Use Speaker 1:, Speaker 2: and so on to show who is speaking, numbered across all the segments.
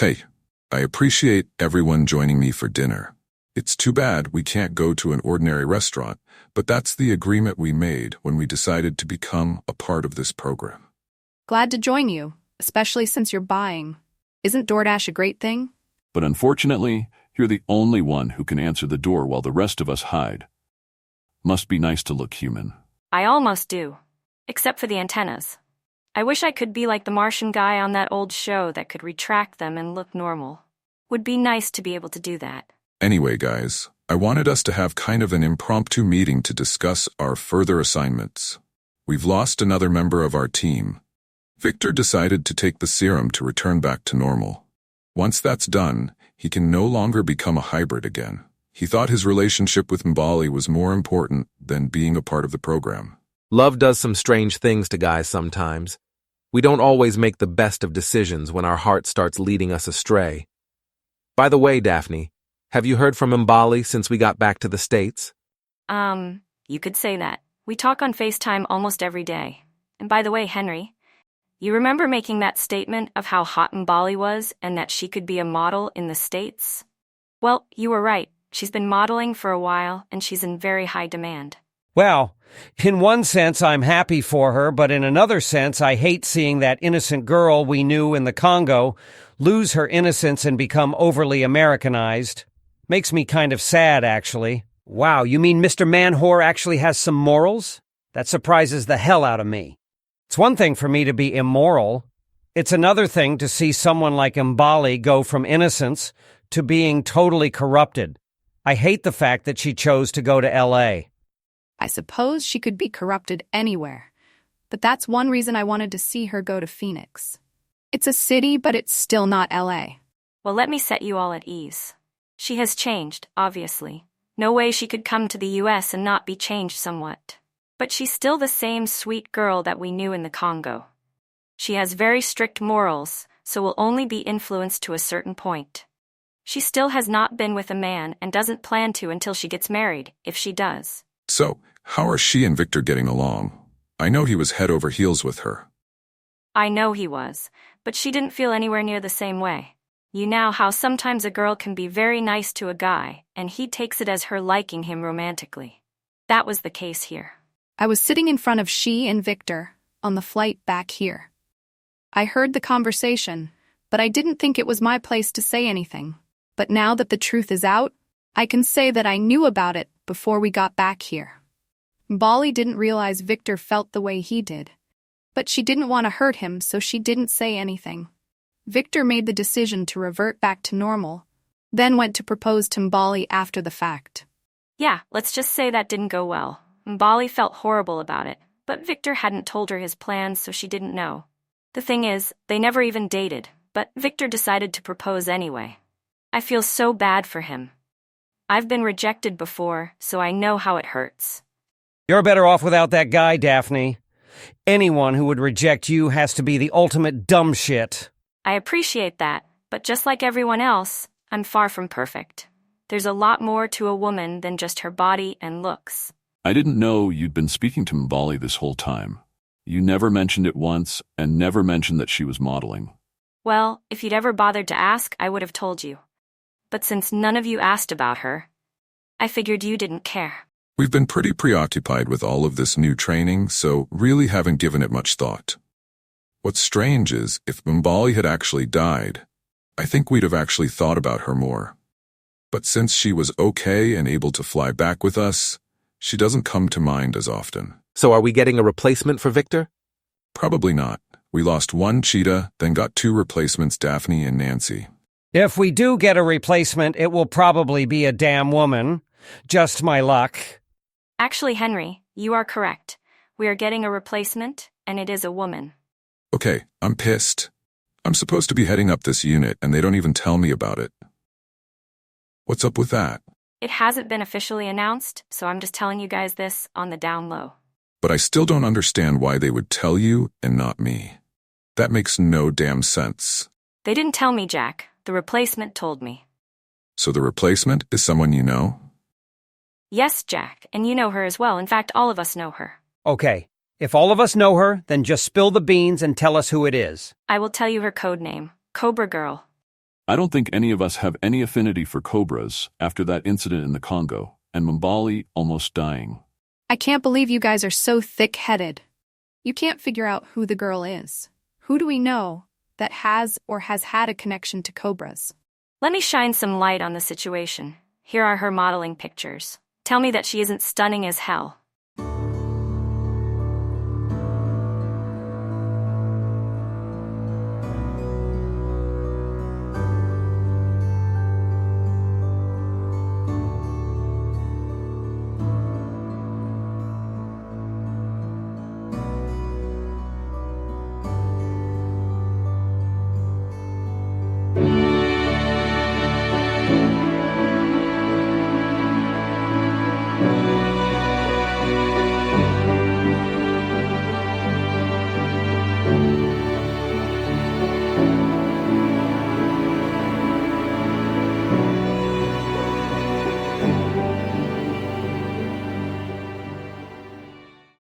Speaker 1: Hey, I appreciate everyone joining me for dinner. It's too bad we can't go to an ordinary restaurant, but that's the agreement we made when we decided to become a part of this program.
Speaker 2: Glad to join you, especially since you're buying. Isn't DoorDash a great thing?
Speaker 3: But unfortunately, you're the only one who can answer the door while the rest of us hide. Must be nice to look human.
Speaker 4: I almost do. Except for the antennas. I wish I could be like the Martian guy on that old show that could retract them and look normal. Would be nice to be able to do that.
Speaker 1: Anyway, guys, I wanted us to have kind of an impromptu meeting to discuss our further assignments. We've lost another member of our team. Victor decided to take the serum to return back to normal. Once that's done, he can no longer become a hybrid again. He thought his relationship with Mbali was more important than being a part of the program.
Speaker 5: Love does some strange things to guys sometimes. We don't always make the best of decisions when our heart starts leading us astray. By the way, Daphne, have you heard from Mbali since we got back to the States?
Speaker 4: You could say that. We talk on FaceTime almost every day. And by the way, Henry, you remember making that statement of how hot Mbali was and that she could be a model in the States? Well, you were right. She's been modeling for a while and she's in very high demand.
Speaker 6: Well, in one sense, I'm happy for her, but in another sense, I hate seeing that innocent girl we knew in the Congo lose her innocence and become overly Americanized. Makes me kind of sad, actually. Wow, you mean Mr. Manwhore actually has some morals? That surprises the hell out of me. It's one thing for me to be immoral. It's another thing to see someone like Mbali go from innocence to being totally corrupted. I hate the fact that she chose to go to L.A.
Speaker 2: I suppose she could be corrupted anywhere, but that's one reason I wanted to see her go to Phoenix. It's a city, but it's still not L.A.
Speaker 4: Well, let me set you all at ease. She has changed, obviously. No way she could come to the U.S. and not be changed somewhat. But she's still the same sweet girl that we knew in the Congo. She has very strict morals, so will only be influenced to a certain point. She still has not been with a man and doesn't plan to until she gets married, if she does.
Speaker 1: So, how are she and Victor getting along? I know he was head over heels with her.
Speaker 4: I know he was, but she didn't feel anywhere near the same way. You know how sometimes a girl can be very nice to a guy, and he takes it as her liking him romantically. That was the case here.
Speaker 2: I was sitting in front of she and Victor on the flight back here. I heard the conversation, but I didn't think it was my place to say anything. But now that the truth is out, I can say that I knew about it before we got back here. Mbali didn't realize Victor felt the way he did. But she didn't want to hurt him, so she didn't say anything. Victor made the decision to revert back to normal, then went to propose to Mbali after the fact.
Speaker 4: Yeah, let's just say that didn't go well. Mbali felt horrible about it, but Victor hadn't told her his plans, so she didn't know. The thing is, they never even dated, but Victor decided to propose anyway. I feel so bad for him. I've been rejected before, so I know how it hurts.
Speaker 6: You're better off without that guy, Daphne. Anyone who would reject you has to be the ultimate dumb shit.
Speaker 4: I appreciate that, but just like everyone else, I'm far from perfect. There's a lot more to a woman than just her body and looks.
Speaker 3: I didn't know you'd been speaking to Mbali this whole time. You never mentioned it once and never mentioned that she was modeling.
Speaker 4: Well, if you'd ever bothered to ask, I would have told you. But since none of you asked about her, I figured you didn't care.
Speaker 1: We've been pretty preoccupied with all of this new training, so really haven't given it much thought. What's strange is, if Mbali had actually died, I think we'd have actually thought about her more. But since she was okay and able to fly back with us, she doesn't come to mind as often.
Speaker 5: So are we getting a replacement for Victor?
Speaker 1: Probably not. We lost one cheetah, then got two replacements, Daphne and Nancy.
Speaker 6: If we do get a replacement, it will probably be a damn woman. Just my luck.
Speaker 4: Actually, Henry, you are correct. We are getting a replacement, and it is a woman.
Speaker 1: Okay, I'm pissed. I'm supposed to be heading up this unit, and they don't even tell me about it. What's up with that?
Speaker 4: It hasn't been officially announced, so I'm just telling you guys this on the down low.
Speaker 1: But I still don't understand why they would tell you and not me. That makes no damn sense.
Speaker 4: They didn't tell me, Jack. The replacement told me.
Speaker 1: So the replacement is someone you know?
Speaker 4: Yes, Jack, and you know her as well. In fact, all of us know her.
Speaker 6: Okay, if all of us know her, then just spill the beans and tell us who it is.
Speaker 4: I will tell you her code name, Cobra Girl.
Speaker 3: I don't think any of us have any affinity for cobras after that incident in the Congo, and Mbali almost dying.
Speaker 2: I can't believe you guys are so thick-headed. You can't figure out who the girl is. Who do we know that has or has had a connection to cobras?
Speaker 4: Let me shine some light on the situation. Here are her modeling pictures. Tell me that she isn't stunning as hell.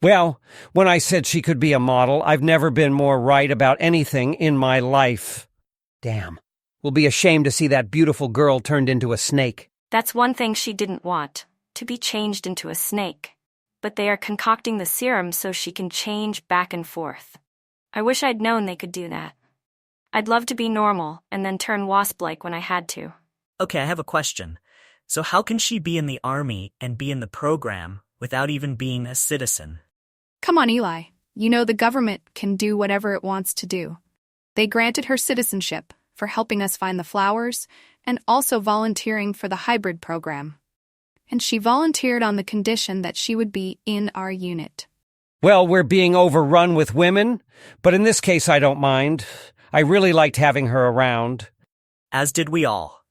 Speaker 6: Well, when I said she could be a model, I've never been more right about anything in my life. Damn. We'll be ashamed to see that beautiful girl turned into a snake.
Speaker 4: That's one thing she didn't want, to be changed into a snake. But they are concocting the serum so she can change back and forth. I wish I'd known they could do that. I'd love to be normal and then turn wasp-like when I had to.
Speaker 7: Okay, I have a question. So how can she be in the army and be in the program without even being a citizen?
Speaker 2: Come on, Eli. You know the government can do whatever it wants to do. They granted her citizenship for helping us find the flowers and also volunteering for the hybrid program. And she volunteered on the condition that she would be in our unit.
Speaker 6: Well, we're being overrun with women, but in this case I don't mind. I really liked having her around.
Speaker 7: As did we all.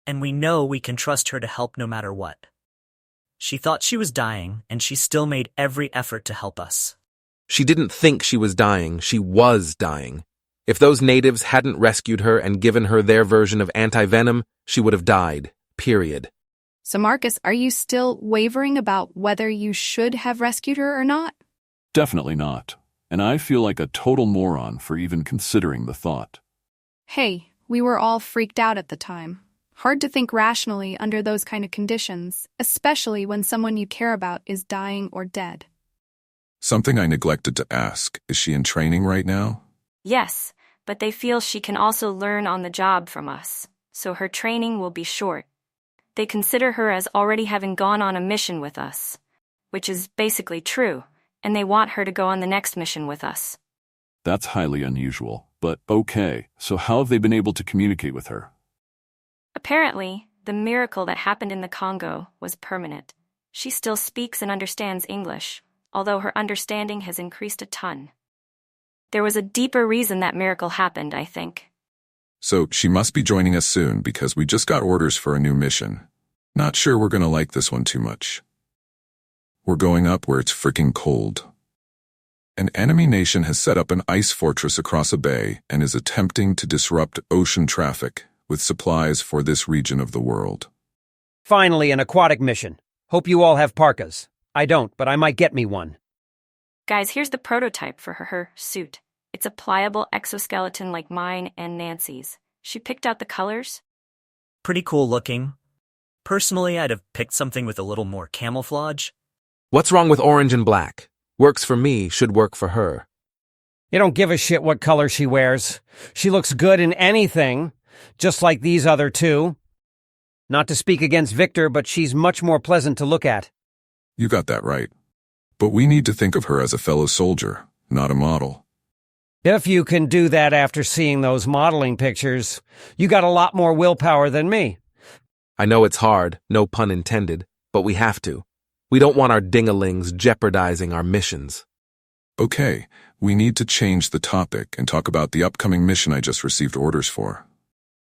Speaker 7: And we know we can trust her to help no matter what. She thought she was dying, and she still made every effort to help us.
Speaker 5: She didn't think she was dying, she was dying. If those natives hadn't rescued her and given her their version of anti-venom, she would have died. Period.
Speaker 2: So, Marcus, are you still wavering about whether you should have rescued her or not?
Speaker 3: Definitely not. And I feel like a total moron for even considering the thought.
Speaker 2: Hey, we were all freaked out at the time. Hard to think rationally under those kind of conditions, especially when someone you care about is dying or dead.
Speaker 1: Something I neglected to ask, is she in training right now?
Speaker 4: Yes, but they feel she can also learn on the job from us, so her training will be short. They consider her as already having gone on a mission with us, which is basically true, and they want her to go on the next mission with us.
Speaker 3: That's highly unusual, but okay, so how have they been able to communicate with her?
Speaker 4: Apparently, the miracle that happened in the Congo was permanent. She still speaks and understands English, although her understanding has increased a ton. There was a deeper reason that miracle happened, I think.
Speaker 1: So she must be joining us soon because we just got orders for a new mission. Not sure we're gonna like this one too much. We're going up where it's freaking cold. An enemy nation has set up an ice fortress across a bay and is attempting to disrupt ocean traffic with supplies for this region of the world.
Speaker 6: Finally, an aquatic mission. Hope you all have parkas. I don't, but I might get me one.
Speaker 4: Guys, here's the prototype for her suit. It's a pliable exoskeleton like mine and Nancy's. She picked out the colors.
Speaker 7: Pretty cool looking. Personally, I'd have picked something with a little more camouflage.
Speaker 5: What's wrong with orange and black? Works for me, should work for her.
Speaker 6: You don't give a shit what color she wears. She looks good in anything, just like these other two. Not to speak against Victor, but she's much more pleasant to look at.
Speaker 1: You got that right. But we need to think of her as a fellow soldier, not a model.
Speaker 6: If you can do that after seeing those modeling pictures, you got a lot more willpower than me.
Speaker 5: I know it's hard, no pun intended, but we have to. We don't want our dingalings jeopardizing our missions.
Speaker 1: Okay, we need to change the topic and talk about the upcoming mission I just received orders for.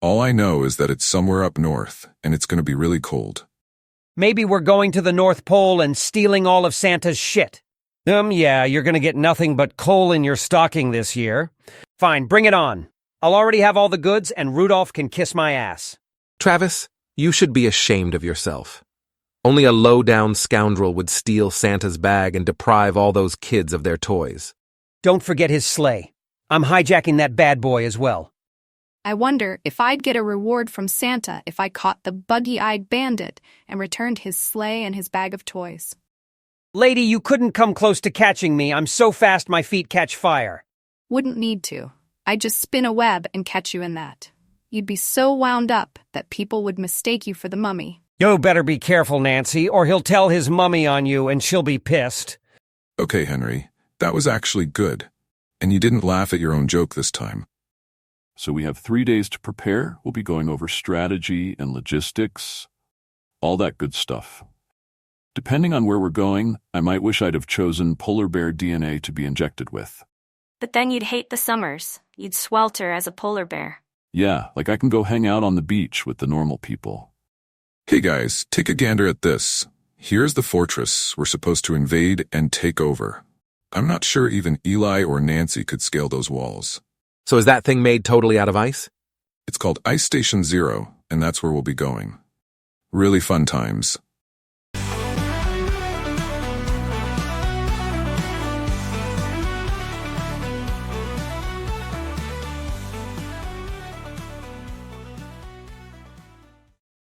Speaker 1: All I know is that it's somewhere up north, and it's going to be really cold.
Speaker 6: Maybe we're going to the North Pole and stealing all of Santa's shit. Yeah, you're gonna get nothing but coal in your stocking this year. Fine, bring it on. I'll already have all the goods, and Rudolph can kiss my ass.
Speaker 5: Travis, you should be ashamed of yourself. Only a low-down scoundrel would steal Santa's bag and deprive all those kids of their toys.
Speaker 6: Don't forget his sleigh. I'm hijacking that bad boy as well.
Speaker 2: I wonder if I'd get a reward from Santa if I caught the buggy-eyed bandit and returned his sleigh and his bag of toys.
Speaker 6: Lady, you couldn't come close to catching me. I'm so fast my feet catch fire.
Speaker 2: Wouldn't need to. I'd just spin a web and catch you in that. You'd be so wound up that people would mistake you for the mummy.
Speaker 6: You better be careful, Nancy, or he'll tell his mummy on you and she'll be pissed.
Speaker 1: Okay, Henry, that was actually good. And you didn't laugh at your own joke this time.
Speaker 3: So we have 3 days to prepare. We'll be going over strategy and logistics, all that good stuff. Depending on where we're going, I might wish I'd have chosen polar bear DNA to be injected with.
Speaker 4: But then you'd hate the summers. You'd swelter as a polar bear.
Speaker 3: Yeah, like I can go hang out on the beach with the normal people.
Speaker 1: Hey guys, take a gander at this. Here's the fortress we're supposed to invade and take over. I'm not sure even Eli or Nancy could scale those walls.
Speaker 5: So is that thing made totally out of ice?
Speaker 1: It's called Ice Station Zero, and that's where we'll be going. Really fun times.